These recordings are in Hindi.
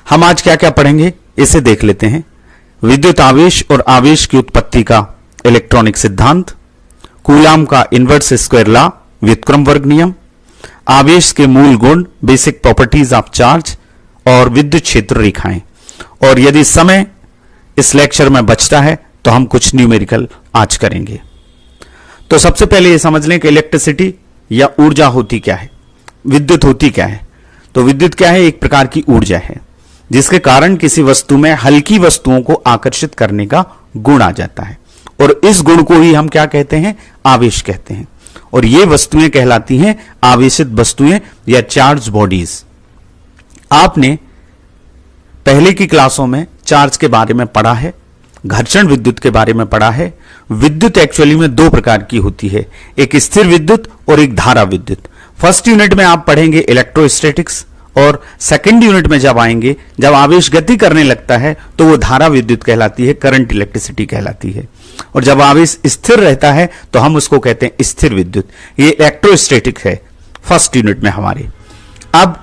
हम आज क्या क्या पढ़ेंगे इसे देख लेते हैं। विद्युत आवेश और आवेश की उत्पत्ति का इलेक्ट्रॉनिक सिद्धांत, कूलाम का इनवर्स स्क्वायर लॉ, व्युत्क्रम वर्ग नियम, आवेश के मूल गुण, बेसिक प्रॉपर्टीज ऑफ चार्ज और विद्युत क्षेत्र रेखाएं। और यदि समय इस लेक्चर में बचता है तो हम कुछ न्यूमेरिकल आज करेंगे। तो सबसे पहले यह समझ लें कि इलेक्ट्रिसिटी या ऊर्जा होती क्या है, विद्युत होती क्या है। तो विद्युत क्या है? एक प्रकार की ऊर्जा है जिसके कारण किसी वस्तु में हल्की वस्तुओं को आकर्षित करने का गुण आ जाता है, और इस गुण को ही हम क्या कहते हैं? आवेश कहते हैं। और ये वस्तुएं कहलाती हैं आवेशित वस्तुएं या चार्ज बॉडीज। आपने पहले की क्लासों में चार्ज के बारे में पढ़ा है, घर्षण विद्युत के बारे में पढ़ा है। विद्युत एक्चुअली में दो प्रकार की होती है, एक स्थिर विद्युत और एक धारा विद्युत। फर्स्ट यूनिट में आप पढ़ेंगे इलेक्ट्रोस्टैटिक्स, और सेकंड यूनिट में जब आएंगे, जब आवेश गति करने लगता है तो वो धारा विद्युत कहलाती है, करंट इलेक्ट्रिसिटी कहलाती है। और जब आवेश स्थिर रहता है तो हम उसको कहते हैं स्थिर विद्युत। ये इलेक्ट्रोस्टैटिक है फर्स्ट यूनिट में हमारे। अब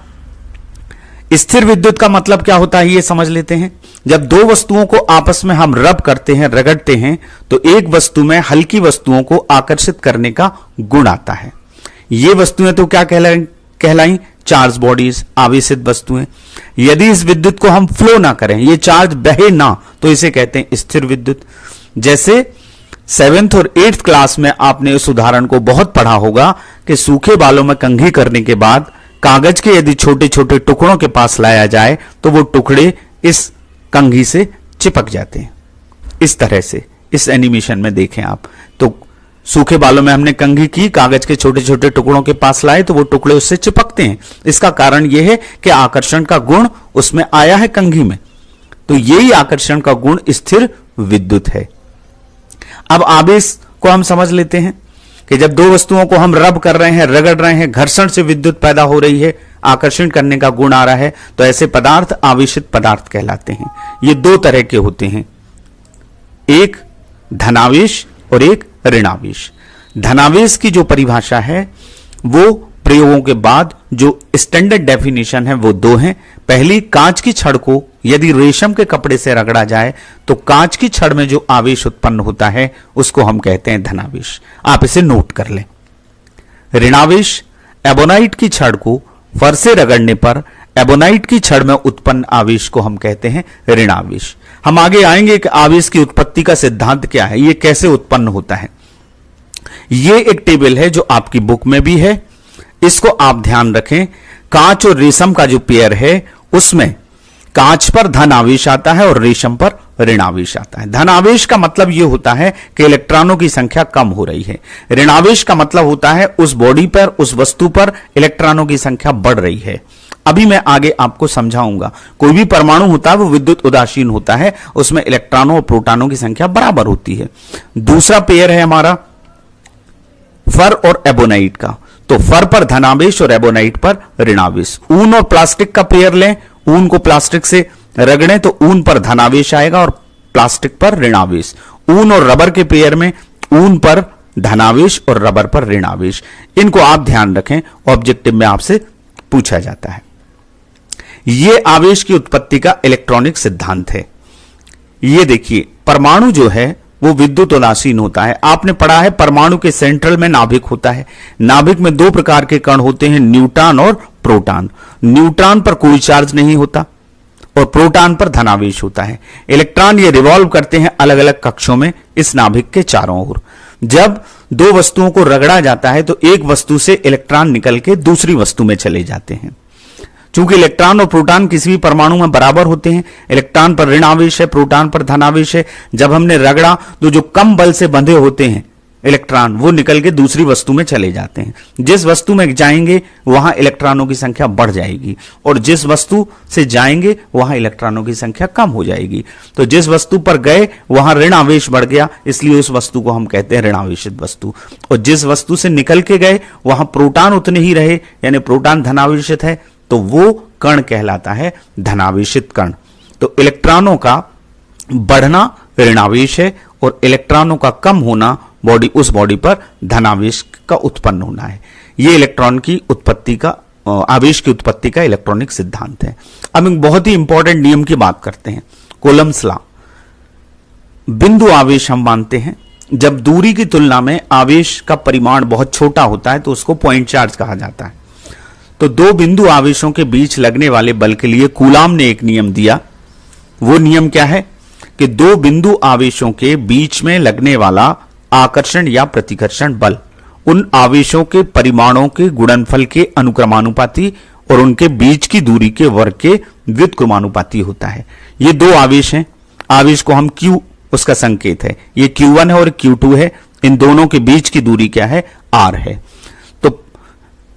स्थिर विद्युत का मतलब क्या होता है ये समझ लेते हैं। जब दो वस्तुओं को आपस में हम रब करते हैं, रगड़ते हैं, तो एक वस्तु में हल्की वस्तुओं को आकर्षित करने का गुण आता है। ये वस्तुएं तो क्या कहलाई? चार्ज बॉडीज, आवेशित वस्तुएं। यदि इस विद्युत को हम फ्लो ना करें, ये चार्ज बहे ना, तो इसे कहते हैं स्थिर विद्युत। जैसे 7th और 8th क्लास में आपने इस उदाहरण को बहुत पढ़ा होगा कि सूखे बालों में कंघी करने के बाद कागज के यदि छोटे छोटे टुकड़ों के पास लाया जाए तो वो टुकड़े इस कंघी से चिपक जाते हैं। इस तरह से इस एनिमेशन में देखें आप, तो सूखे बालों में हमने कंघी की, कागज के छोटे छोटे टुकड़ों के पास लाए तो वो टुकड़े उससे चिपकते हैं। इसका कारण यह है कि आकर्षण का गुण उसमें आया है कंघी में, तो यही आकर्षण का गुण स्थिर विद्युत है। अब आवेश को हम समझ लेते हैं कि जब दो वस्तुओं को हम रब कर रहे हैं, रगड़ रहे हैं, घर्षण से विद्युत पैदा हो रही है, आकर्षण करने का गुण आ रहा है, तो ऐसे पदार्थ आवेशित पदार्थ कहलाते हैं। ये दो तरह के होते हैं, एक धनावेश और एक ऋणावेश। धनावेश की जो परिभाषा है वो प्रयोगों के बाद जो स्टैंडर्ड डेफिनेशन है वो दो हैं। पहली, कांच की छड़ को यदि रेशम के कपड़े से रगड़ा जाए तो कांच की छड़ में जो आवेश उत्पन्न होता है उसको हम कहते हैं धनावेश। आप इसे नोट कर लें। ऋणावेश, एबोनाइट की छड़ को फर से रगड़ने पर एबोनाइट की छड़ में उत्पन्न आवेश को हम कहते हैं ऋणावेश। हम आगे आएंगे कि आवेश की उत्पत्ति का सिद्धांत क्या है, ये कैसे उत्पन्न होता है। ये एक टेबल है जो आपकी बुक में भी है, इसको आप ध्यान रखें। कांच और रेशम का जो पेयर है उसमें कांच पर धन आवेश आता है और रेशम पर ऋण आवेश आता है। धन आवेश का मतलब यह होता है कि इलेक्ट्रॉनों की संख्या कम हो रही है। ऋण आवेश का मतलब होता है उस बॉडी पर, उस वस्तु पर इलेक्ट्रॉनों की संख्या बढ़ रही है। अभी मैं आगे आपको समझाऊंगा। कोई भी परमाणु होता है वो विद्युत उदासीन होता है, उसमें इलेक्ट्रॉनों और प्रोटॉनों की संख्या बराबर होती है। दूसरा पेयर है हमारा फर और एबोनाइट का, तो फर पर धनावेश और एबोनाइट पर ऋणावेश। ऊन और प्लास्टिक का पेयर लें, ऊन को प्लास्टिक से रगड़ें तो ऊन पर धनावेश आएगा और प्लास्टिक पर ऋणावेश। ऊन और रबर के पेयर में ऊन पर धनावेश और रबर पर ऋणावेश। इनको आप ध्यान रखें, ऑब्जेक्टिव में आपसे पूछा जाता है। यह आवेश की उत्पत्ति का इलेक्ट्रॉनिक सिद्धांत है। यह देखिए, परमाणु जो है वो विद्युत उदासीन होता है। आपने पढ़ा है परमाणु के सेंट्रल में नाभिक होता है। नाभिक में दो प्रकार के कण होते हैं, न्यूट्रॉन और प्रोटॉन। न्यूट्रॉन पर कोई चार्ज नहीं होता और प्रोटॉन पर धनावेश होता है। इलेक्ट्रॉन ये रिवॉल्व करते हैं अलग अलग कक्षों में इस नाभिक के चारों ओर। जब दो वस्तुओं को रगड़ा जाता है तो एक वस्तु से इलेक्ट्रॉन निकल के दूसरी वस्तु में चले जाते हैं। चूंकि इलेक्ट्रॉन और प्रोटॉन किसी भी परमाणु में बराबर होते हैं, इलेक्ट्रॉन पर ऋण आवेश है, प्रोटॉन पर धनावेश है। जब हमने रगड़ा तो जो कम बल से बंधे होते हैं इलेक्ट्रॉन वो निकल के दूसरी वस्तु में चले जाते हैं। जिस वस्तु में जाएंगे वहां इलेक्ट्रॉनों की संख्या बढ़ जाएगी और जिस वस्तु से जाएंगे वहां इलेक्ट्रॉनों की संख्या कम हो जाएगी। तो जिस वस्तु पर गए वहां ऋण आवेश बढ़ गया, इसलिए उस वस्तु को हम कहते हैं ऋणावेशित वस्तु। और जिस वस्तु से निकल के गए वहां प्रोटॉन उतने ही रहे, यानी प्रोटॉन धनावेशित है, तो वो कण कहलाता है धनावेशित कण। तो इलेक्ट्रॉनों का बढ़ना ऋणावेश है और इलेक्ट्रॉनों का कम होना उस बॉडी पर धनावेश का उत्पन्न होना है। यह इलेक्ट्रॉन की उत्पत्ति का आवेश की उत्पत्ति का इलेक्ट्रॉनिक सिद्धांत है। अब एक बहुत ही इंपॉर्टेंट नियम की बात करते हैं, कूलम्ब्स लॉ। बिंदु आवेश हम मानते हैं, जब दूरी की तुलना में आवेश का परिमाण बहुत छोटा होता है तो उसको पॉइंट चार्ज कहा जाता है। तो दो बिंदु आवेशों के बीच लगने वाले बल के लिए कूलाम ने एक नियम दिया। वो नियम क्या है कि दो बिंदु आवेशों के बीच में लगने वाला आकर्षण या प्रतिकर्षण बल उन आवेशों के परिमाणों के गुणनफल के अनुक्रमानुपाती और उनके बीच की दूरी के वर्ग के व्युत्क्रमानुपाती होता है। ये दो आवेश हैं, आवेश को हम Q उसका संकेत है, ये Q1 है और Q2 है, इन दोनों के बीच की दूरी क्या है, R है। तो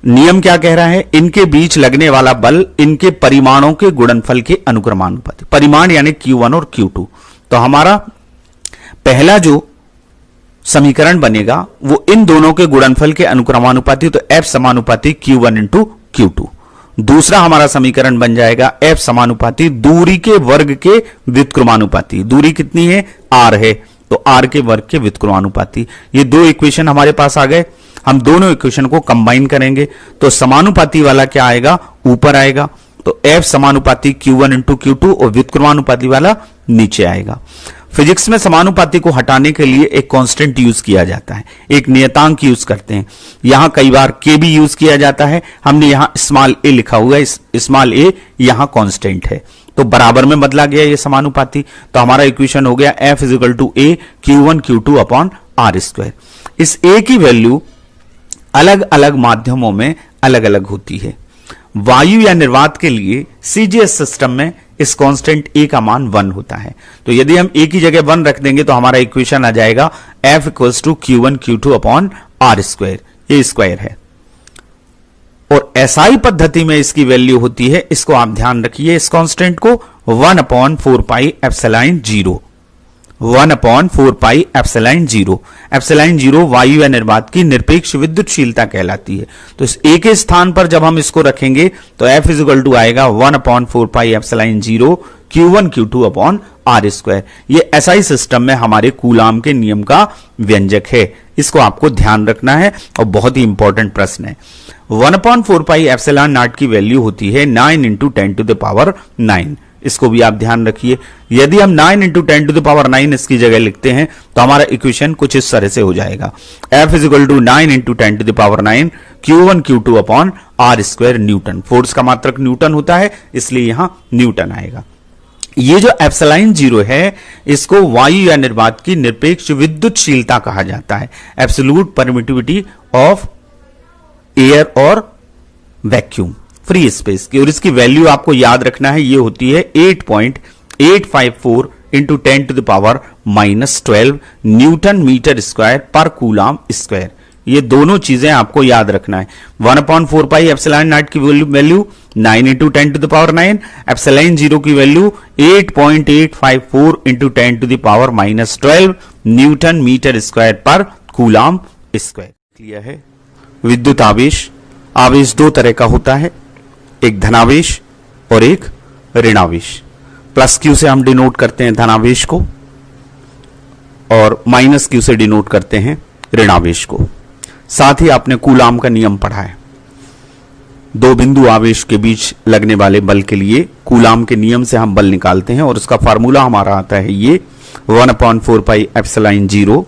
नियम क्या कह रहा है, इनके बीच लगने वाला बल इनके परिमाणों के गुणनफल के अनुक्रमानुपाती, परिमाण यानी Q1 और Q2। तो हमारा पहला जो समीकरण बनेगा वो इन दोनों के गुणनफल के अनुक्रमानुपाती, तो F समानुपाती Q1 इंटू Q2। दूसरा हमारा समीकरण बन जाएगा F समानुपाती दूरी के वर्ग के व्युत्क्रमानुपाती। दूरी कितनी है, R है, तो R के वर्ग के व्युत्क्रमानुपाती। ये दो इक्वेशन हमारे पास आ गए। हम दोनों इक्वेशन को कंबाइन करेंगे तो समानुपाती वाला क्या आएगा, ऊपर आएगा। तो F समानुपाती Q1 इंटू Q2 और व्युत्क्रमानुपाती वाला नीचे आएगा। फिजिक्स में समानुपाती को हटाने के लिए एक कांस्टेंट यूज किया जाता है, एक नियतांक यूज करते हैं। यहां कई बार के भी यूज किया जाता है, हमने यहां स्मॉल ए लिखा हुआ है, स्मॉल ए यहां कांस्टेंट है, तो बराबर में बदला गया ये समानुपाती। तो हमारा इक्वेशन हो गया F is equal to A Q1 Q2 upon R square. इस ए की वैल्यू अलग अलग माध्यमों में अलग अलग होती है। वायु या निर्वात के लिए सीजीएस सिस्टम में इस कांस्टेंट ए का मान 1 होता है। तो यदि हम ए की जगह 1 रख देंगे तो हमारा इक्वेशन आ जाएगा F equals to Q1 Q2 upon R square, ये स्क्वायर है। और एसआई पद्धति में इसकी वैल्यू होती है, इसको आप ध्यान रखिए, इस कांस्टेंट को 1 upon 4 pi epsilon 0, 1 upon 4 pi epsilon 0। Epsilon 0 वायु या निर्वात की निरपेक्ष विद्युतशीलता कहलाती है। तो इस ए के स्थान पर जब हम इसको रखेंगे तो F इज इक्वल टू आएगा 1 upon 4 pi epsilon 0 Q1 Q2 upon R square. ये एसआई सिस्टम में हमारे कूलाम के नियम का व्यंजक है, इसको आपको ध्यान रखना है और बहुत ही इंपॉर्टेंट प्रश्न है। 1 अपॉन 4 पाई एप्सिलॉन नॉट की वैल्यू होती है 9 इंटू 10 टू द पावर 9। इसको भी आप ध्यान रखिए। यदि हम 9 इंटू 10 टू द पावर 9 इसकी जगह लिखते हैं तो हमारा इक्वेशन कुछ इस तरह से हो जाएगा, F is equal to 9 into 10 to the power 9 Q1 Q2 upon R square newton. Force का मात्रक न्यूटन होता है, इसलिए यहां न्यूटन आएगा। ये जो एप्सिलॉन 0 है इसको वायु या निर्वात की निरपेक्ष विद्युतशीलता कहा जाता है, एब्सोल्यूट परमिटिविटी ऑफ एयर और वैक्यूम, फ्री स्पेस की। और इसकी वैल्यू आपको याद रखना है, ये होती है 8.854 into 10 to the power -12 newton metre square पर कूलाम स्क्वायर। ये दोनों चीजें आपको याद रखना है। 1 अपॉन 4 पाई एप्सिलॉन नॉट की value 9 into 10 to the power 9, epsilon 0 की value 8.854 into 10 to the power -12 newton metre square पर कूलाम स्क्वायर। क्लियर है। विद्युत आवेश, आवेश दो तरह का होता है, एक धनावेश और एक ऋणावेश। प्लस Q से हम डिनोट करते हैं धनावेश को और माइनस Q से डिनोट करते हैं ऋणावेश को। साथ ही आपने कूलाम का नियम पढ़ा है, दो बिंदु आवेश के बीच लगने वाले बल के लिए कूलाम के नियम से हम बल निकालते हैं और उसका फार्मूला हमारा आता है ये 1 upon 4 pi epsilon 0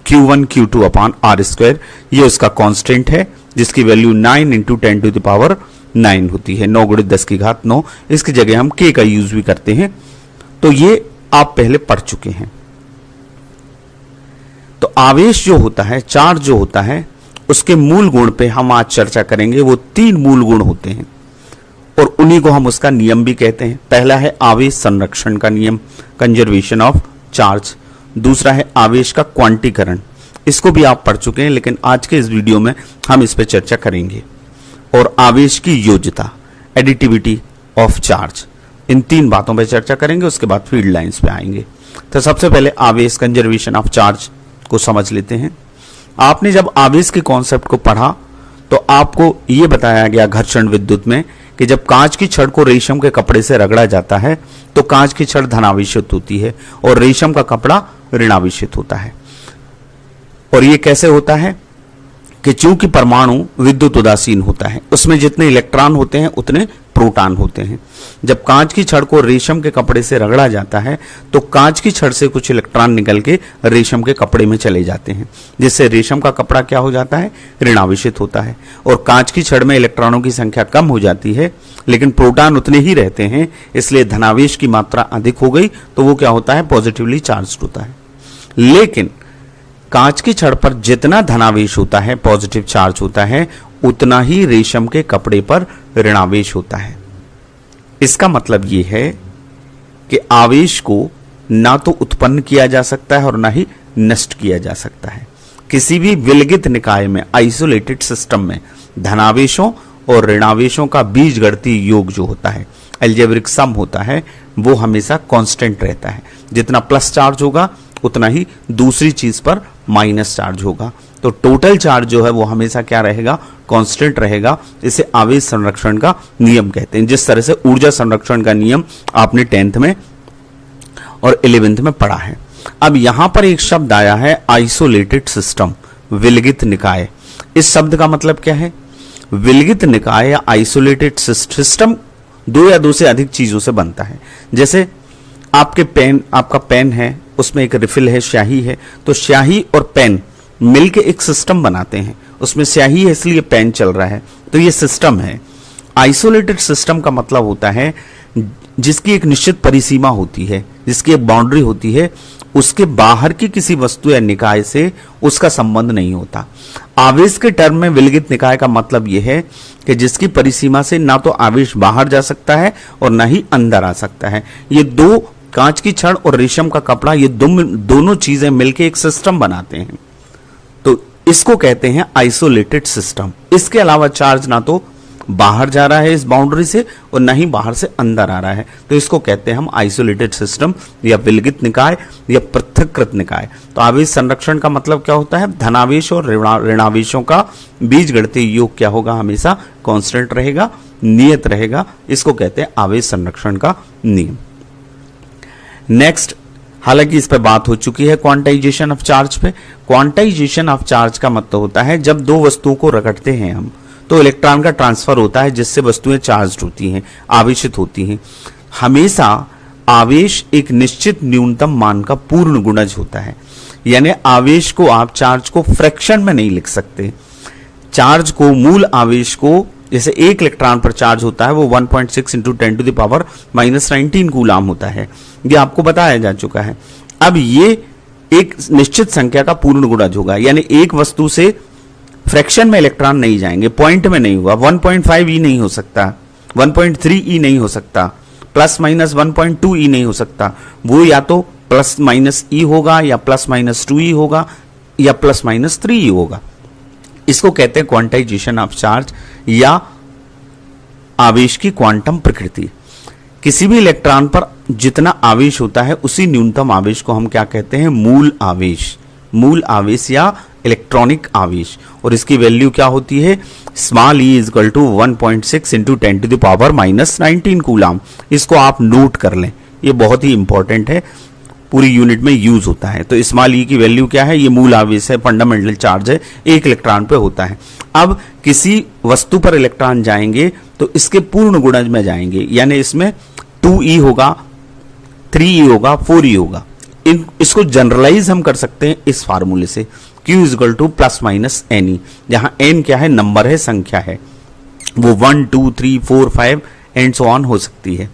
Q1 Q2 upon R square. ये उसका कांस्टेंट है जिसकी value 9 into 10 to the power 9 होती है, 9 गुणित 10 की घात 9। इसकी जगह हम K का यूज भी करते हैं, तो ये आप पहले पढ़ चुके हैं। तो आवेश जो होता है, चार्ज जो होता है, उसके मूल गुण पे हम आज चर्चा करेंगे। वो 3 मूल गुण होते हैं और उन्हीं को हम उसका नियम भी कहते हैं। पहला है आवेश संरक्षण का नियम, कंजर्वेशन ऑफ चार्ज। दूसरा है आवेश का क्वांटीकरण, इसको भी आप पढ़ चुके हैं, लेकिन आज के इस वीडियो में हम इस पर चर्चा करेंगे। और आवेश की योज्यता, एडिटिविटी ऑफ चार्ज, इन 3 बातों पर चर्चा करेंगे। उसके बाद फील्ड लाइंस पे आएंगे। तो सबसे पहले आवेश कंजर्वेशन ऑफ चार्ज को समझ लेते हैं। आपने जब आवेश के कॉन्सेप्ट को पढ़ा तो आपको यह बताया गया घर्षण विद्युत में कि जब कांच की छड़ को रेशम के कपड़े से रगड़ा जाता है तो कांच की छड़ धनावेशित होती है और रेशम का कपड़ा ऋणावेशित होता है। और यह कैसे होता है कि चूंकि परमाणु विद्युत उदासीन होता है, उसमें जितने इलेक्ट्रॉन होते हैं उतने प्रोटॉन होते हैं। जब कांच की छड़ को रेशम के कपड़े से रगड़ा जाता है तो कांच की छड़ से कुछ इलेक्ट्रॉन निकल के रेशम के कपड़े में चले जाते हैं, जिससे रेशम का कपड़ा क्या हो जाता है, ऋणावेशित होता है। और कांच की छड़ में इलेक्ट्रॉनों की संख्या कम हो जाती है लेकिन प्रोटॉन उतने ही रहते हैं, इसलिए धनावेश की मात्रा अधिक हो गई तो वो क्या होता है, पॉजिटिवली चार्ज होता है। लेकिन कांच की छड़ पर जितना धनावेश होता है, पॉजिटिव चार्ज होता है, उतना ही रेशम के कपड़े पर ऋणावेश होता है। इसका मतलब यह है कि आवेश को ना तो उत्पन्न किया जा सकता है और ना ही नष्ट किया जा सकता है। किसी भी विलगित निकाय में, आइसोलेटेड सिस्टम में धनावेशों और ऋणावेशों का बीजगणितीय योग जो होता है, अलजेब्रिक सम होता है, वो हमेशा कांस्टेंट रहता है। जितना प्लस चार्ज होगा उतना ही दूसरी चीज पर माइनस चार्ज होगा। तो टोटल चार्ज जो है वो हमेशा क्या रहेगा, कांस्टेंट रहेगा। इसे आवेश संरक्षण का नियम कहते हैं। जिस तरह से ऊर्जा संरक्षण का नियम आपने 10th में और 11th में पढ़ा है। अब यहां पर एक शब्द आया है आइसोलेटेड सिस्टम, विलगित निकाय। इस शब्द का मतलब क्या है? विलगित निकाय या आइसोलेटेड सिस्टम दो या दो से अधिक चीजों से बनता है। जैसे आपका पेन है, उसमें एक रिफिल है, स्याही है, तो स्याही और पेन मिलके एक सिस्टम बनाते हैं। उसमें स्याही है इसलिए पेन चल रहा है, तो ये सिस्टम है। आइसोलेटेड सिस्टम का मतलब होता है जिसकी एक निश्चित परिसीमा होती है, जिसकी एक बाउंड्री होती है, उसके बाहर की किसी वस्तु या निकाय से उसका संबंध नहीं होता। आवेश के टर्म में विलगित निकाय का मतलब यह है कि जिसकी परिसीमा से ना तो आवेश बाहर जा सकता है और ना ही अंदर आ सकता है। ये दो, कांच की छड़ और रेशम का कपड़ा, ये दोनों चीजें मिलकर एक सिस्टम बनाते हैं, तो इसको कहते हैं आइसोलेटेड सिस्टम। इसके अलावा चार्ज ना तो बाहर जा रहा है इस बाउंड्री से और ना ही बाहर से अंदर आ रहा है, तो इसको कहते हैं हम आइसोलेटेड सिस्टम या विलगित निकाय या पृथक्कृत निकाय। तो आवेश संरक्षण का मतलब क्या होता है? धनावेश और ऋणावेशों का बीजगणितीय योग क्या होगा? हमेशा कांस्टेंट रहेगा, नियत रहेगा। इसको कहते हैं आवेश संरक्षण का नियम। नेक्स्ट, हालांकि इस पे बात हो चुकी है क्वांटाइजेशन ऑफ चार्ज पे। क्वांटाइजेशन ऑफ चार्ज का मतलब होता है जब दो वस्तुओं को रगड़ते हैं हम तो इलेक्ट्रॉन का ट्रांसफर होता है, जिससे वस्तुएं चार्ज्ड होती हैं, आवेशित होती हैं। हमेशा आवेश एक निश्चित न्यूनतम मान का पूर्ण गुणज होता है, यानी आवेश को आप चार्ज को फ्रैक्शन में नहीं लिख सकते। चार्ज को, मूल आवेश को, जैसे एक इलेक्ट्रॉन पर चार्ज होता है वो 1.6 × 10⁻⁻19 कूलाम होता है, ये आपको बताया जा चुका है। अब ये एक निश्चित संख्या का पूर्ण गुणज होगा, यानी एक वस्तु से फ्रैक्शन में इलेक्ट्रॉन नहीं जाएंगे, पॉइंट में नहीं होगा। 1.5 ई नहीं हो सकता, 1.3 ई नहीं हो सकता, ±1.2 ई नहीं हो सकता। वो या तो ± ई होगा या ±2 ई होगा या ±3 ई होगा। इसको कहते हैं क्वांटाइजेशन ऑफ चार्ज या आवेश की क्वांटम प्रकृति। किसी भी इलेक्ट्रॉन पर जितना आवेश होता है उसी न्यूनतम आवेश को हम क्या कहते हैं? मूल आवेश। मूल आवेश या इलेक्ट्रॉनिक आवेश। और इसकी वैल्यू क्या होती है? Small e is equal to 1.6 × 10⁻⁻19 coulomb. इसको आप नोट कर लें, ये बहुत ही इंपॉर्टेंट है, पूरी यूनिट में यूज होता है। तो स्मॉल ई की वैल्यू क्या है? ये मूल आवेश है, फंडामेंटल चार्ज है, एक इलेक्ट्रॉन पे होता है। अब किसी वस्तु पर इलेक्ट्रॉन जाएंगे तो इसके पूर्ण गुणज में जाएंगे, यानी इसमें 2e होगा, 3e होगा, 4e होगा। इसको जनरलाइज हम कर सकते हैं इस फार्मूले से, Q = ±NE, जहां n क्या है? नंबर है, संख्या है, वो 1 2 3 4 5 एंड सो ऑन हो सकती है।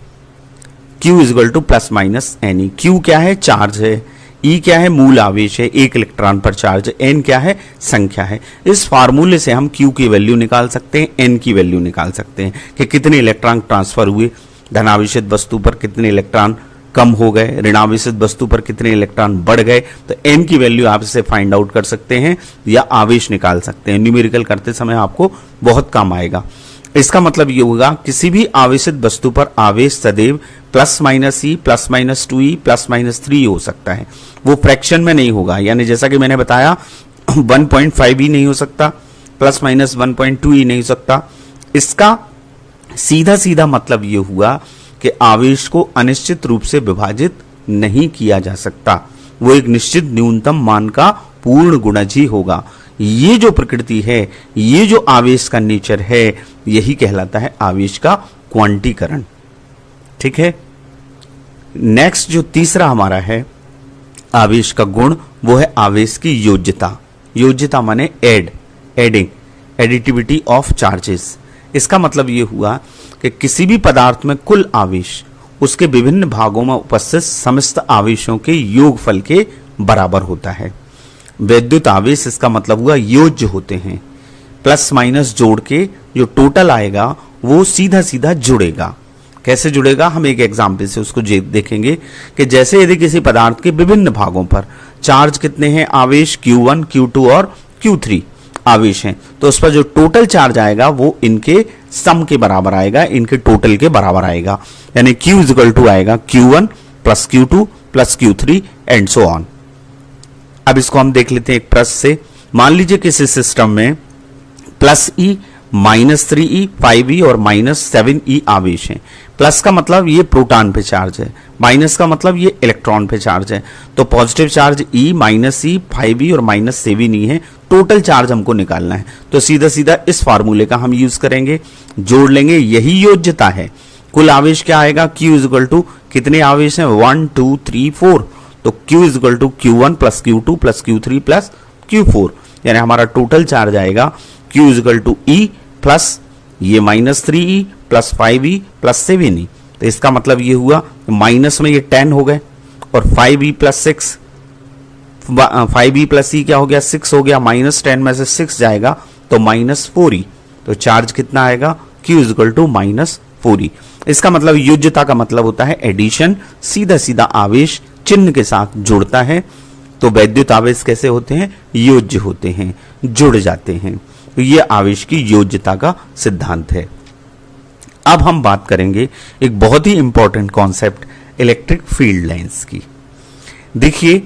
Q = ±NE। Q क्या है? चार्ज है। E क्या है? मूल आवेश है, एक इलेक्ट्रॉन पर चार्ज है। N क्या है? संख्या है। इस फार्मूले से हम Q की वैल्यू निकाल सकते हैं, N की वैल्यू निकाल सकते हैं कि कितने इलेक्ट्रॉन ट्रांसफर हुए, धनावेशित वस्तु पर कितने इलेक्ट्रॉन कम हो गए, ऋणावेशित वस्तु पर कितने इलेक्ट्रॉन बढ़ गए। तो n की वैल्यू आप इसे फाइंड आउट कर सकते हैं या आवेश निकाल सकते हैं। न्यूमेरिकल करते समय आपको बहुत काम आएगा। इसका मतलब ये होगा किसी भी आवेशित वस्तु पर आवेश सदैव ±E, ±2e, ±3e हो सकता है। वो फ्रैक्शन में नहीं होगा, यानी जैसा कि मैंने बताया 1.5e नहीं हो सकता, ±1.2e नहीं हो सकता। इसका सीधा सीधा मतलब ये हुआ कि आवेश को अनिश्चित रूप से विभाजित नहीं किया जा सकता, वो एक निश्चित न्यूनतम मान का पूर्ण गुणज ही होगा। ये जो प्रकृति है, ये जो आवेश का नेचर है, यही कहलाता है आवेश का क्वांटीकरण। ठीक है। नेक्स्ट जो तीसरा हमारा है आवेश का गुण, वो है आवेश की योज्यता। योज्यता माने एडिंग, एडिटिविटी ऑफ चार्जेस। इसका मतलब ये हुआ कि किसी भी पदार्थ में कुल आवेश उसके विभिन्न भागों में उपस्थित समस्त आवेशों के योगफल के बराबर होता है। वैद्युत आवेश इसका मतलब हुआ योज्य होते हैं, प्लस माइनस जोड़ के जो टोटल आएगा वो सीधा सीधा जुड़ेगा। कैसे जुड़ेगा, हम एक एग्जाम्पल से उसको देखेंगे कि जैसे यदि किसी पदार्थ के विभिन्न भागों पर चार्ज कितने हैं, आवेश Q1, Q2 और Q3 आवेश हैं, तो उस पर जो टोटल चार्ज आएगा वो इनके सम के बराबर आएगा, इनके टोटल के बराबर आएगा। यानी Q इक्वल टू आएगा Q1 plus Q2 plus Q3 and so on. अब इसको हम देख लेते हैं एक प्रश्न से। मान लीजिए किसी सिस्टम में plus E, minus 3E, 5E और माइनस 7E आवेश हैं। प्लस का मतलब ये प्रोटॉन पे चार्ज है, माइनस का मतलब ये इलेक्ट्रॉन पे चार्ज है। तो positive charge E, minus E, 5E और माइनस 7E है। टोटल चार्ज हमको निकालना है, तो सीधा सीधा इस फार्मूले का हम यूज करेंगे, जोड़ लेंगे, यही योज्यता है। कुल आवेश क्या आएगा, Q इक्वल टू कितने आवेश हैं, 1 2 3 4, तो Q equal to Q1 plus Q2 plus Q3 plus Q4, यानी हमारा टोटल चार्ज आएगा Q equal to E plus ये minus 3E plus 5E plus 7E। तो इसका मतलब ये हुआ माइनस में ये 10 हो गए और 5E plus 6, 5E plus E क्या हो गया, 6 हो गया, माइनस 10 में से 6 जाएगा तो माइनस 4E। तो चार्ज कितना आएगा, Q equal to minus 4E। इसका मतलब योज्यता का मतलब होता है एडिशन, सीधा सीधा आवेश चिन्ह के साथ जुड़ता है। तो वैद्युत आवेश कैसे होते हैं, योज्य होते हैं, जुड़ जाते हैं। तो ये आवेश की योज्यता का सिद्धांत है। अब हम बात करेंगे एक बहुत ही important concept electric field lines की। देखिए,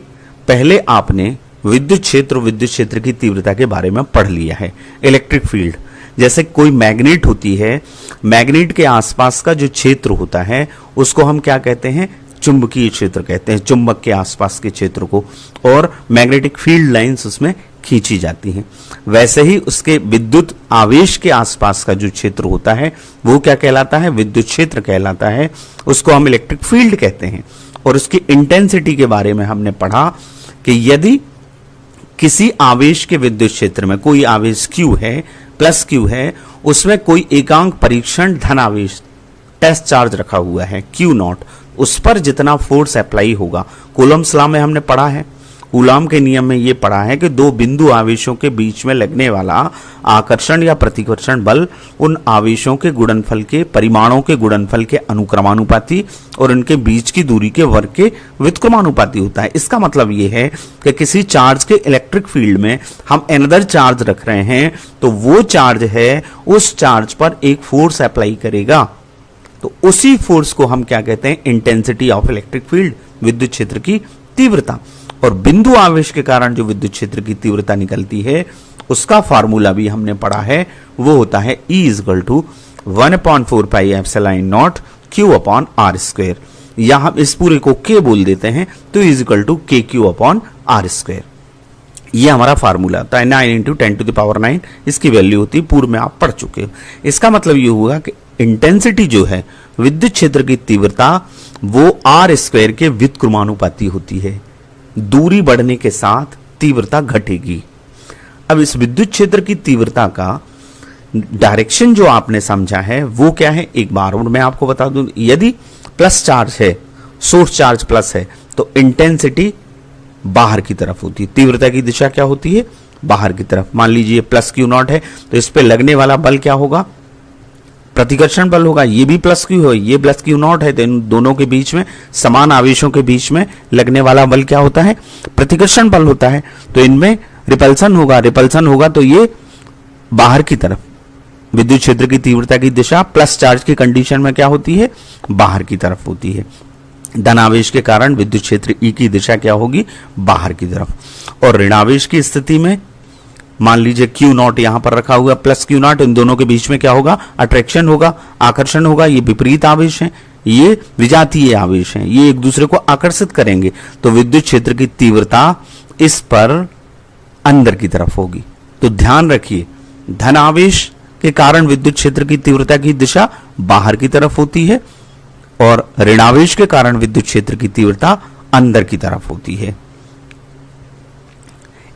पहले आपने विद्युत क्षेत्र की तीव्रता के बारे में पढ़ लिया है। इलेक्ट्रिक फील्ड जैसे कोई मैग्नेट होती है, मैग्नेट के आसपास का जो क्षेत्र होता है उसको हम क्या कहते हैं, चुंबकीय क्षेत्र कहते हैं, चुंबक के आसपास के क्षेत्र को, और मैग्नेटिक फील्ड लाइंस उसमें खींची जाती हैं। वैसे ही उसके विद्युत आवेश के आसपास का जो क्षेत्र होता है वो क्या कहलाता है, विद्युत क्षेत्र कहलाता है, उसको हम इलेक्ट्रिक फील्ड कहते हैं। और उसकी इंटेंसिटी के बारे में हमने पढ़ा कि यदि किसी आवेश के विद्युत क्षेत्र में कोई आवेश Q है, प्लस Q है, उसमें कोई एकांक परीक्षण धन आवेश टेस्ट चार्ज रखा हुआ है Q0, उस पर जितना फोर्स अप्लाई होगा, कूलम्ब्स लॉ में हमने पढ़ा है, कूलॉम के नियम में ये पढ़ा है कि दो बिंदु आवेशों के बीच में लगने वाला आकर्षण या प्रतिकर्षण बल उन आवेशों के गुणनफल के परिमाणों के गुणनफल के अनुक्रमानुपाती और उनके बीच की दूरी के वर्ग के व्युत्क्रमानुपाती होता है। इसका मतलब ये है कि किसी चार्ज के इलेक्ट्रिक फील्ड में हम अनदर चार्ज रख रहे हैं, तो वो चार्ज है उस चार्ज पर एक फोर्स अप्लाई करेगा, तो उसी फोर्स को हम क्या कहते हैं, इंटेंसिटी ऑफ इलेक्ट्रिक फील्ड, विद्युत क्षेत्र की तीव्रता। और बिंदु आवेश के कारण जो विद्युत क्षेत्र की तीव्रता निकलती है उसका फार्मूला भी हमने पढ़ा है, वो होता है E equal to 1/4 pi epsilon naught Q upon R square, या हम इस पूरे को K बोल देते हैं, तो E equal to KQ upon R square. ये हमारा फार्मूला होता है 9 × 10⁹ इसकी वैल्यू होती है, पूर्व में आप पढ़ चुके हो। इसका मतलब ये हुआ कि इंटेंसिटी जो है विद्युत क्षेत्र की तीव्रता वो R स्क्वायर के व्युत्क्रमानुपाती होती है, दूरी बढ़ने के साथ तीव्रता घटेगी। अब इस विद्युत क्षेत्र की तीव्रता का डायरेक्शन जो आपने समझा है वो क्या है, एक बार और मैं आपको बता दूं, यदि प्लस चार्ज है, सोर्स चार्ज प्लस है, तो इंटेंसिटी बाहर की तरफ होती है, तीव्रता की दिशा क्या होती है, बाहर की तरफ। मान लीजिए प्लस Q0 है, तो इस पे लगने वाला बल क्या होगा, प्रतिकर्षण बल होगा। ये भी प्लस Q है, ये प्लस Q0 है, तो इन दोनों के बीच में, समान आवेशों के बीच में लगने वाला बल क्या होता है, प्रतिकर्षण बल होता है। तो इनमें रिपल्सन होगा, तो ये बाहर की तरफ, विद्युत क्षेत्र की तीव्रता की दिशा प्लस चार्ज की कंडीशन में क्या होती है, बाहर की तरफ होती है। धनावेश के कारण विद्युत क्षेत्र E की दिशा क्या होगी, बाहर की तरफ। और ऋणावेश की स्थिति में मान लीजिए Q0 यहां पर रखा हुआ, प्लस Q0, इन दोनों के बीच में क्या होगा, अट्रैक्शन होगा, आकर्षण होगा। ये विपरीत आवेश हैं, ये विजातीय आवेश हैं, ये एक दूसरे को आकर्षित करेंगे, तो विद्युत क्षेत्र की तीव्रता इस पर अंदर की तरफ होगी, तो ध्यान रखिए, धन आवेश के कारण विद्युत क्षेत्र की तीव्रता की दिशा बाहर की तरफ होती है और ऋणावेश के कारण विद्युत क्षेत्र की तीव्रता अंदर की तरफ होती है।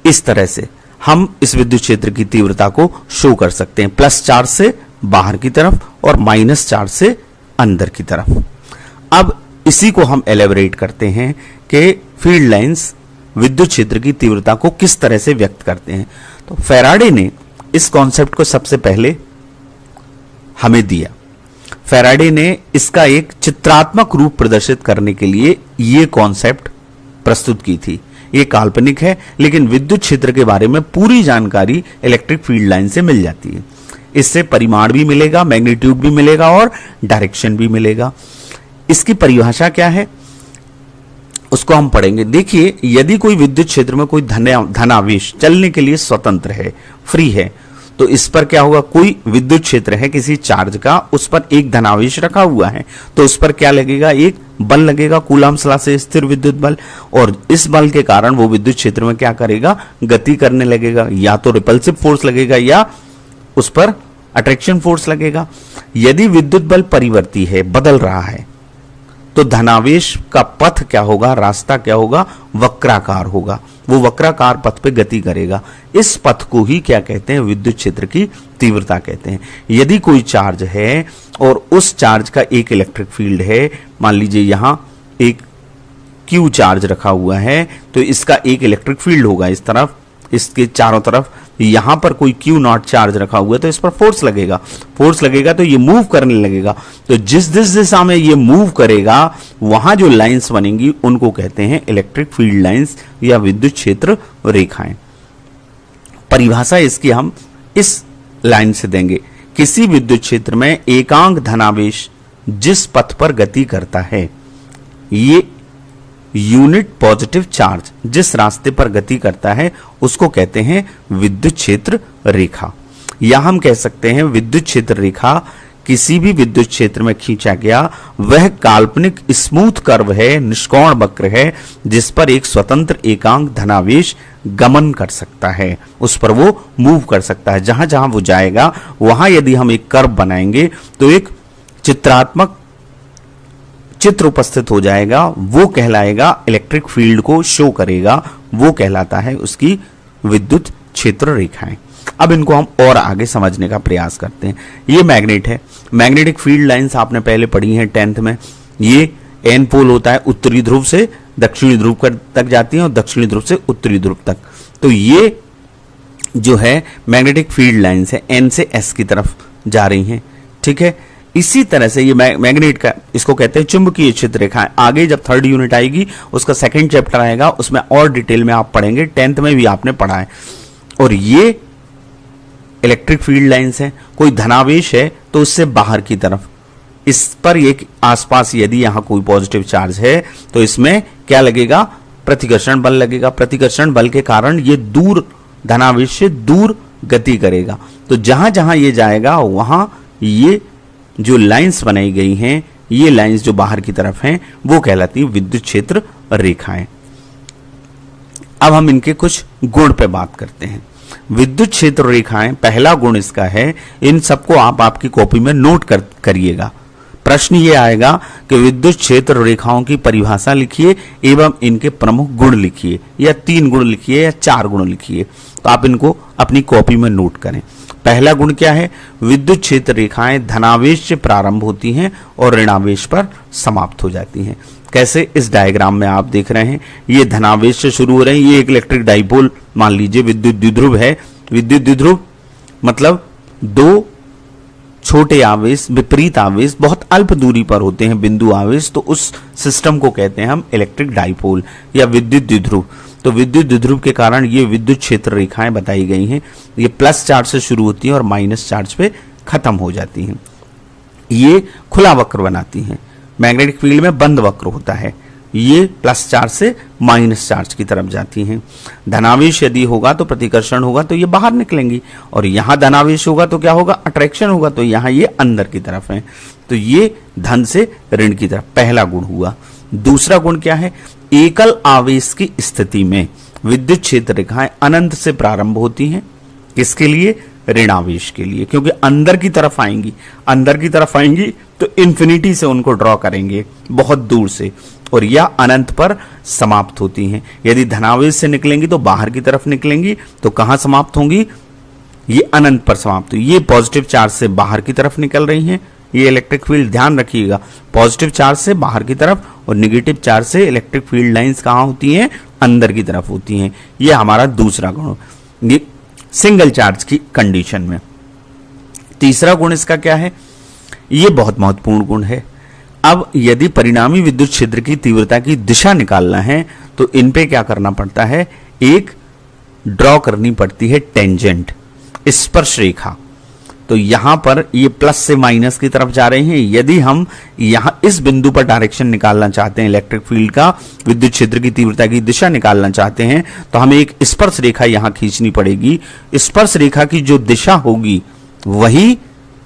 इस तरह से हम इस विद्युत क्षेत्र की तीव्रता को शो कर सकते हैं, प्लस चार्ज से बाहर की तरफ और माइनस चार्ज से अंदर की तरफ। अब इसी को हम एलेबरेट करते हैं कि फील्ड लाइंस विद्युत क्षेत्र की तीव्रता को किस तरह से व्यक्त करते हैं। तो फैराडे ने इस कॉन्सेप्ट को सबसे पहले हमें दिया। फैराडे ने इसका एक चित्रात्मक रूप प्रदर्शित करने के लिए यह कॉन्सेप्ट प्रस्तुत की थी। ये काल्पनिक है, लेकिन विद्युत क्षेत्र के बारे में पूरी जानकारी इलेक्ट्रिक फील्ड लाइन से मिल जाती है। इससे परिमाण भी मिलेगा, मैग्नीट्यूड भी मिलेगा और डायरेक्शन भी मिलेगा। इसकी परिभाषा क्या है उसको हम पढ़ेंगे। देखिए, यदि कोई विद्युत क्षेत्र में कोई धनावेश चलने के लिए स्वतंत्र है, फ्री है, तो इस पर क्या होगा, कोई विद्युत क्षेत्र है किसी चार्ज का, उस पर एक धनावेश रखा हुआ है, तो उस पर क्या लगेगा, एक बल लगेगा, कूलम्ब्स लॉ से स्थिर विद्युत बल। और इस बल के कारण वो विद्युत क्षेत्र में क्या करेगा, गति करने लगेगा, या तो रिपल्सिव फोर्स लगेगा या उस पर अट्रैक्शन फोर्स लगेगा। यदि विद्युत बल परिवर्ती है, बदल रहा है, तो धनावेश का पथ क्या होगा, रास्ता क्या होगा, वक्राकार होगा। वो वक्राकार पथ पे गति करेगा। इस पथ को ही क्या कहते हैं, विद्युत क्षेत्र की तीव्रता कहते हैं। यदि कोई चार्ज है और उस चार्ज का एक इलेक्ट्रिक फील्ड है, मान लीजिए यहां एक क्यू चार्ज रखा हुआ है, तो इसका एक इलेक्ट्रिक फील्ड होगा इस तरफ, इसके चारों तरफ। यहां पर कोई क्यू नॉट चार्ज रखा हुआ है, तो इस पर फोर्स लगेगा तो ये मूव करने लगेगा। तो जिस दिशा में ये मूव करेगा, वहां जो लाइंस बनेंगी उनको कहते हैं इलेक्ट्रिक फील्ड लाइंस या विद्युत क्षेत्र रेखाएं। परिभाषा इसकी हम इस लाइन से देंगे। किसी विद्युत क्षेत्र में एकांक धनावेश जिस पथ पर गति करता है, ये यूनिट पॉजिटिव चार्ज जिस रास्ते पर गति करता है, उसको कहते हैं विद्युत क्षेत्र रेखा। या हम कह सकते हैं विद्युत क्षेत्र रेखा किसी भी विद्युत क्षेत्र में खींचा गया वह काल्पनिक स्मूथ कर्व है, निष्कोण वक्र है, जिस पर एक स्वतंत्र एकांक धनावेश गमन कर सकता है, उस पर वो मूव कर सकता है। जहां जहां वो जाएगा वहां यदि हम एक कर्व बनाएंगे तो एक चित्रात्मक चित्र उपस्थित हो जाएगा, वो कहलाएगा इलेक्ट्रिक फील्ड को शो करेगा, वो कहलाता है उसकी विद्युत क्षेत्र रेखाएं। अब इनको हम और आगे समझने का प्रयास करते हैं। ये मैग्नेट है, मैग्नेटिक फील्ड लाइंस आपने पहले पढ़ी हैं 10th में। ये एन पोल होता है, उत्तरी ध्रुव से दक्षिणी ध्रुव तक जाती है और दक्षिणी ध्रुव से उत्तरी ध्रुव तक। तो ये जो है मैग्नेटिक फील्ड लाइंस है, एन से एस की तरफ जा रही हैं, ठीक है। इसी तरह से ये मैग्नेट का, इसको कहते हैं चुंबकीय क्षेत्र रेखाएं। आगे जब 3rd यूनिट आएगी, उसका 2nd चैप्टर आएगा, उसमें और डिटेल में आप पढ़ेंगे, 10th में भी आपने पढ़ा है। और ये इलेक्ट्रिक फील्ड लाइंस है। कोई धनावेश है तो उससे बाहर की तरफ, इस पर एक आसपास यदि यहां कोई पॉजिटिव चार्ज है तो इसमें क्या लगेगा, प्रतिकर्षण बल लगेगा। प्रतिकर्षण बल के कारण ये दूर, धनावेश से दूर गति करेगा। तो जहां जहां ये जाएगा वहां ये जो लाइंस बनाई गई हैं, ये लाइंस जो बाहर की तरफ हैं, वो कहलाती है विद्युत क्षेत्र रेखाएं। अब हम इनके कुछ गुण पे बात करते हैं। विद्युत क्षेत्र रेखाएं, पहला गुण इसका है, इन सबको आप आपकी कॉपी में नोट करिएगा। प्रश्न ये आएगा कि विद्युत क्षेत्र रेखाओं की परिभाषा लिखिए एवं इनके प्रमुख गुण लिखिए, या 3 गुण लिखिए या 4 गुण लिखिए। तो आप इनको अपनी कॉपी में नोट करें। पहला गुण क्या है, विद्युत क्षेत्र रेखाएं धनावेश से प्रारंभ होती हैं और ऋणावेश पर समाप्त हो जाती हैं। कैसे, इस डायग्राम में आप देख रहे हैं, ये धनावेश से शुरू हो रहे हैं। ये एक इलेक्ट्रिक डाइपोल मान लीजिए, विद्युत द्विध्रुव है। विद्युत द्विध्रुव मतलब 2 छोटे आवेश, विपरीत आवेश बहुत अल्प दूरी पर होते हैं, बिंदु आवेश, तो उस सिस्टम को कहते हैं हम इलेक्ट्रिक डाइपोल या विद्युत द्विध्रुव। तो विद्युत द्विध्रुव के कारण ये विद्युत क्षेत्र रेखाएं बताई गई हैं। ये प्लस चार्ज से शुरू होती हैं और माइनस चार्ज पे खत्म हो जाती हैं। ये खुला वक्र बनाती हैं। मैग्नेटिक फील्ड में बंद वक्र होता है। ये प्लस चार्ज से माइनस चार्ज की तरफ जाती हैं। धनावेश यदि होगा तो प्रतिकर्षण होगा, तो ये बाहर निकलेंगी, और यहां धनावेश होगा तो क्या होगा, अट्रैक्शन होगा, तो यहां ये अंदर की तरफ है। तो ये धन से ऋण की तरफ, पहला गुण हुआ। दूसरा गुण क्या है, एकल आवेश की स्थिति में विद्युत क्षेत्र रेखाएं अनंत से प्रारंभ होती हैं किसके लिए? ऋण आवेश के लिए, क्योंकि अंदर की तरफ आएंगी तो इन्फिनिटी से उनको ड्रॉ करेंगे बहुत दूर से, और यह अनंत पर समाप्त होती हैं। यदि धनावेश से निकलेंगी तो बाहर की तरफ निकलेंगी, तो कहां समाप्त होंगी? ये अनंत पर समाप्त हुई। ये पॉजिटिव चार्ज से बाहर की तरफ निकल रही हैं, ये इलेक्ट्रिक फील्ड, ध्यान रखिएगा, पॉजिटिव चार्ज से बाहर की तरफ और नेगेटिव चार्ज से इलेक्ट्रिक फील्ड लाइंस कहां होती हैं? अंदर की तरफ होती हैं। ये हमारा दूसरा गुण, ये सिंगल चार्ज की कंडीशन में। तीसरा गुण इसका क्या है? ये बहुत महत्वपूर्ण गुण है। अब यदि परिणामी विद्युत क्षेत्र की तीव्रता की दिशा निकालना है तो इन पे क्या करना पड़ता है? एक ड्रॉ करनी पड़ती है टेंजेंट, स्पर्श रेखा। तो यहां पर ये प्लस से माइनस की तरफ जा रहे हैं। यदि हम यहां इस बिंदु पर डायरेक्शन निकालना चाहते हैं, इलेक्ट्रिक फील्ड का, विद्युत क्षेत्र की तीव्रता की दिशा निकालना चाहते हैं, तो हमें एक स्पर्श रेखा यहां खींचनी पड़ेगी। स्पर्श रेखा की जो दिशा होगी वही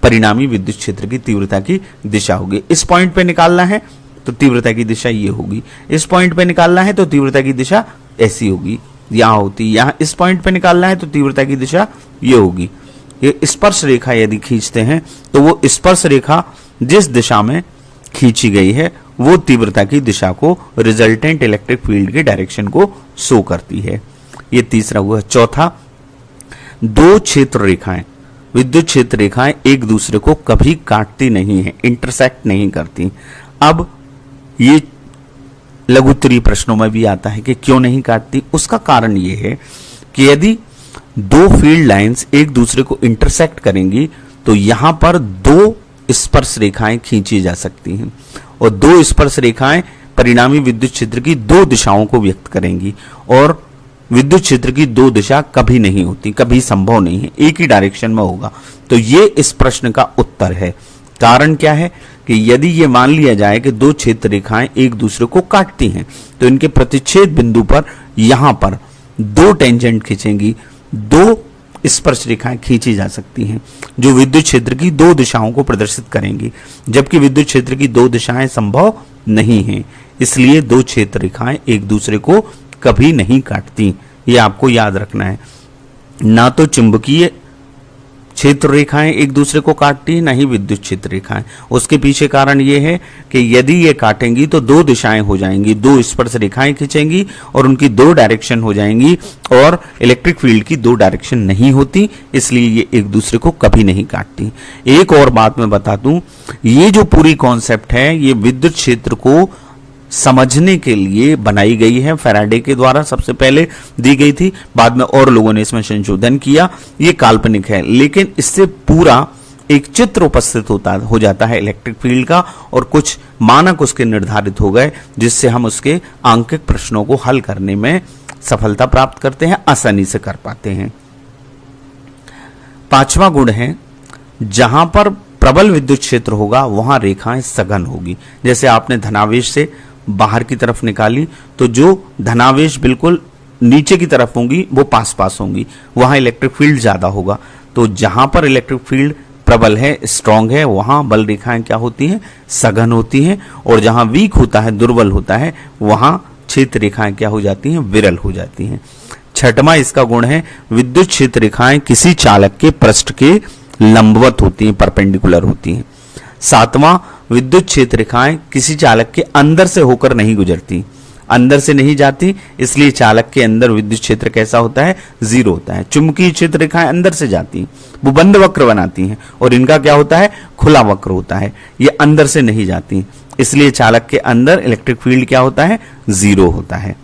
परिणामी विद्युत क्षेत्र की तीव्रता की दिशा होगी। इस पॉइंट पे निकालना है तो तीव्रता की दिशा ये होगी, इस पॉइंट पे निकालना है तो तीव्रता की दिशा ऐसी होगी, यहां होती, यहां इस पॉइंट पे निकालना है तो तीव्रता की दिशा ये होगी। ये स्पर्श रेखा यदि खींचते हैं तो वो स्पर्श रेखा जिस दिशा में खींची गई है वो तीव्रता की दिशा को, रिजल्टेंट इलेक्ट्रिक फील्ड के डायरेक्शन को शो करती है। ये तीसरा हुआ। चौथा, दो क्षेत्र रेखाएं, विद्युत क्षेत्र रेखाएं एक दूसरे को कभी काटती नहीं है, इंटरसेक्ट नहीं करती। अब ये लघुत्तरीय प्रश्नों में भी आता है कि क्यों नहीं काटती। उसका कारण ये है कि यदि दो फील्ड लाइंस एक दूसरे को इंटरसेक्ट करेंगी तो यहां पर दो स्पर्श रेखाएं खींची जा सकती हैं, और दो स्पर्श रेखाएं परिणामी विद्युत क्षेत्र की दो दिशाओं को व्यक्त करेंगी, और विद्युत क्षेत्र की दो दिशा कभी नहीं होती, कभी संभव नहीं है, एक ही डायरेक्शन में होगा। तो ये इस प्रश्न का उत्तर है। कारण क्या है कि यदि ये मान लिया जाए कि दो क्षेत्र रेखाएं एक दूसरे को काटती हैं तो इनके प्रतिच्छेद बिंदु पर यहां पर दो टेंजेंट खींचेंगी, दो स्पर्श रेखाएं खींची जा सकती हैं जो विद्युत क्षेत्र की दो दिशाओं को प्रदर्शित करेंगी, जबकि विद्युत क्षेत्र की दो दिशाएं संभव नहीं हैं। इसलिए दो क्षेत्र रेखाएं एक दूसरे को कभी नहीं काटती, ये आपको याद रखना है। ना तो चुंबकीय क्षेत्र रेखाएं एक दूसरे को काटती, ना ही विद्युत क्षेत्र रेखाएं। उसके पीछे कारण ये है कि यदि ये काटेंगी तो दो दिशाएं हो जाएंगी, दो स्पर्श रेखाएं खींचेंगी और उनकी दो डायरेक्शन हो जाएंगी, और इलेक्ट्रिक फील्ड की दो डायरेक्शन नहीं होती, इसलिए ये एक दूसरे को कभी नहीं काटती। एक और बात मैं बता दूं, ये जो पूरी कॉन्सेप्ट है ये विद्युत क्षेत्र को समझने के लिए बनाई गई है, फैराडे के द्वारा सबसे पहले दी गई थी, बाद में और लोगों ने इसमें संशोधन किया। ये काल्पनिक है, लेकिन इससे पूरा एक चित्र उपस्थित हो जाता है इलेक्ट्रिक फील्ड का, और कुछ मानक उसके निर्धारित हो गए जिससे हम उसके आंकिक प्रश्नों को हल करने में सफलता प्राप्त करते हैं, आसानी से कर पाते हैं। पांचवा गुण है, जहां पर प्रबल विद्युत क्षेत्र होगा वहां रेखाएं सघन होगी। जैसे आपने धनावेश से बाहर की तरफ निकाली तो जो धनावेश बिल्कुल नीचे की तरफ होंगी वो पास पास होंगी, वहां इलेक्ट्रिक फील्ड ज्यादा होगा। तो जहां पर इलेक्ट्रिक फील्ड प्रबल है, स्ट्रांग है, वहां बल रेखाएं क्या होती हैं? सघन होती हैं, और जहां वीक होता है, दुर्बल होता है, वहां क्षेत्र रेखाएं क्या हो जाती हैं? विरल हो जाती हैं। छठवां इसका गुण है, विद्युत क्षेत्र रेखाएं किसी चालक के पृष्ठ के लंबवत होती हैं, परपेंडिकुलर होती हैं। सातवां, विद्युत क्षेत्र रेखाएं किसी चालक के अंदर से होकर नहीं गुजरती, अंदर से नहीं जाती, इसलिए चालक के अंदर विद्युत क्षेत्र कैसा होता है? जीरो होता है। चुंबकीय क्षेत्र रेखाएं अंदर से जाती हैं, वो बंद वक्र बनाती हैं, और इनका क्या होता है? खुला वक्र होता है, ये अंदर से नहीं जाती, इसलिए चालक के अंदर इलेक्ट्रिक फील्ड क्या होता है? जीरो होता है।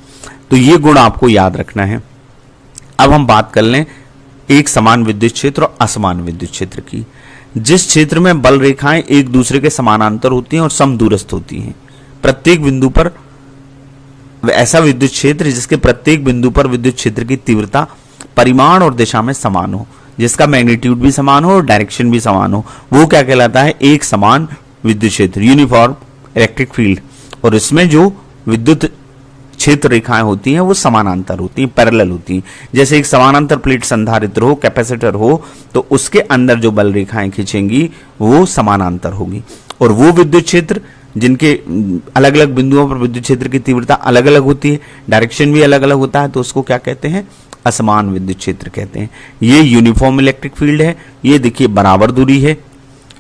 तो ये गुण आपको याद रखना है। अब हम बात कर लें एक समान विद्युत क्षेत्र और असमान विद्युत क्षेत्र की। जिस क्षेत्र में बल रेखाएं एक दूसरे के समानांतर होती हैं और समदूरस्थ होती हैं, प्रत्येक बिंदु पर ऐसा विद्युत क्षेत्र जिसके प्रत्येक बिंदु पर विद्युत क्षेत्र की तीव्रता परिमाण और दिशा में समान हो, जिसका मैग्नीट्यूड भी समान हो और डायरेक्शन भी समान हो, वो क्या कहलाता है? एक समान विद्युत क्षेत्र, यूनिफॉर्म इलेक्ट्रिक फील्ड। और इसमें जो विद्युत क्षेत्र रेखाएं होती हैं वो समानांतर होती हैं, पैरेलल होती हैं। जैसे एक समानांतर प्लेट संधारित्र हो, कैपेसिटर हो, तो उसके अंदर जो बल रेखाएं खींचेंगी वो समानांतर होगी। और वो विद्युत क्षेत्र जिनके अलग अलग बिंदुओं पर विद्युत क्षेत्र की तीव्रता अलग अलग होती है, डायरेक्शन भी अलग अलग होता है, तो उसको क्या कहते हैं? असमान विद्युत क्षेत्र कहते हैं। ये यूनिफॉर्म इलेक्ट्रिक फील्ड है, ये देखिए बराबर दूरी है,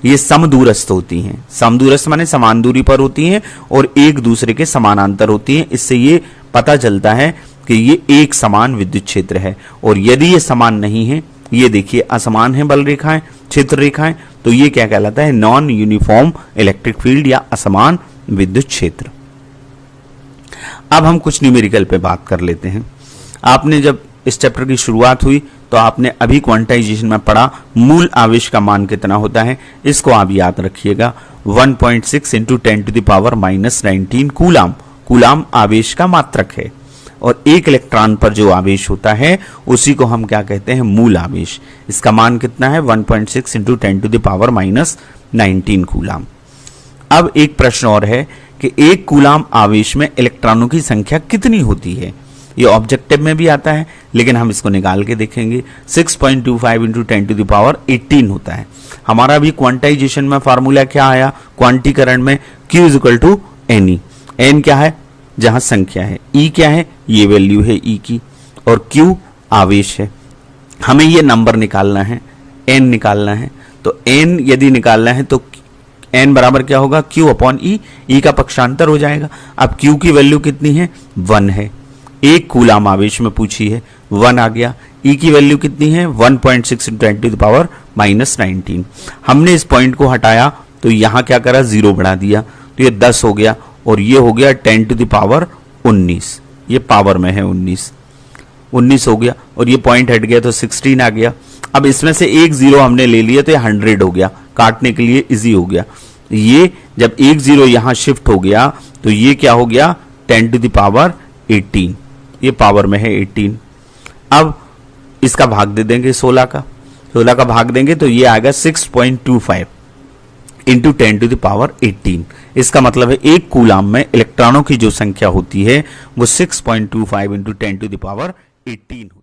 ये समदूरस्थ होती हैं। समदूरस्थ माने समान दूरी पर होती हैं और एक दूसरे के समानांतर होती हैं। इससे ये पता चलता है कि ये एक समान विद्युत क्षेत्र है। और यदि ये समान नहीं है, ये देखिए असमान है बल रेखाएं, क्षेत्र रेखाएं, तो ये क्या कहलाता है? नॉन यूनिफॉर्म इलेक्ट्रिक फील्ड या असमान विद्युत क्षेत्र। अब हम कुछ न्यूमेरिकल पे बात कर लेते हैं। आपने जब इस चैप्टर की शुरुआत हुई तो आपने अभी क्वांटाइजेशन में पढ़ा मूल आवेश का मान कितना होता है, इसको आप याद रखिएगा। 1.6 इंटू 10⁻⁻19 कूलाम। कूलाम आवेश का मात्रक है और एक इलेक्ट्रॉन पर जो आवेश होता है उसी को हम क्या कहते हैं? मूल आवेश। इसका मान कितना है? 1.6 इंटू 10⁻⁻19 कूलाम। अब एक प्रश्न और है कि एक कूलाम आवेश में इलेक्ट्रॉनों की संख्या कितनी होती है? ये ऑब्जेक्टिव में भी आता है, लेकिन हम इसको निकाल के देखेंगे। 6.25 इंटू 10⁻18 होता है। हमारा भी क्वांटाइजेशन में फार्मूला क्या आया? क्वांटीकरण में Q is equal to NE। N क्या है? जहां संख्या है। E क्या है? ये वैल्यू है E की, और Q आवेश है। हमें ये नंबर निकालना है, N निकालना है। तो N यदि निकालना है तो N बराबर क्या होगा? Q upon E। E का पक्षांतर हो जाएगा। अब Q की वैल्यू कितनी है? 1 है। एक कूलाम आवेश में पूछी है, 1 आ गया। E की वैल्यू कितनी है? 1.6 इंटू 10⁻⁻19। हमने इस पॉइंट को हटाया तो यहां क्या करा? 0 बढ़ा दिया, तो ये 10 हो गया और ये हो गया 10⁻19। ये पावर में है 19 हो गया और ये पॉइंट हट गया तो 16 आ गया। अब इसमें से एक 0 हमने ले लिया तो ये 100 हो गया, काटने के लिए इजी हो गया। ये जब एक 0 यहां शिफ्ट हो गया तो ये क्या हो गया? 10⁻18। ये पावर में है 18। अब इसका भाग दे देंगे 16 का भाग देंगे तो ये आएगा 6.25 इंटू 10⁻18। इसका मतलब है एक कूलाम में इलेक्ट्रॉनों की जो संख्या होती है वो 6.25 इंटू 10⁻18 होती है।